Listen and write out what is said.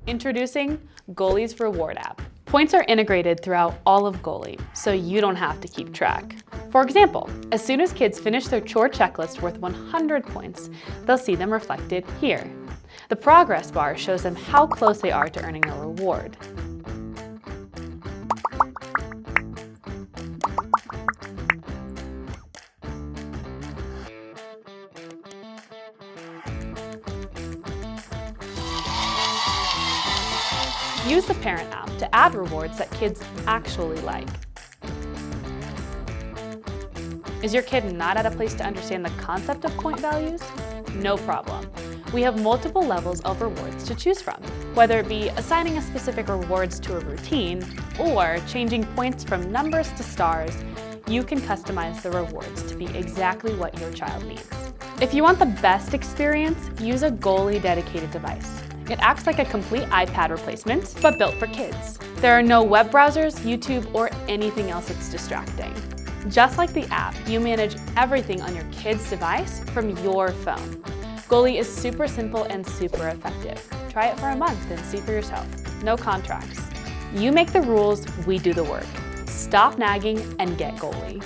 Introducing Goalie's Reward app. Points are integrated throughout all of Goalie, so you don't have to keep track. For example, as soon as kids finish their chore checklist worth 100 points, they'll see them reflected here. The progress bar shows them how close they are to earning a reward. Use the Parent app to add rewards that kids actually like. Is your kid not at a place to understand the concept of point values? No problem. We have multiple levels of rewards to choose from. Whether it be assigning a specific rewards to a routine or changing points from numbers to stars, you can customize the rewards to be exactly what your child needs. If you want the best experience, use a Goalie dedicated device. It acts like a complete iPad replacement, but built for kids. There are no web browsers, YouTube, or anything else that's distracting. Just like the app, you manage everything on your kid's device from your phone. Goalie is super simple and super effective. Try it for a month and see for yourself. No contracts. You make the rules, we do the work. Stop nagging and get Goalie.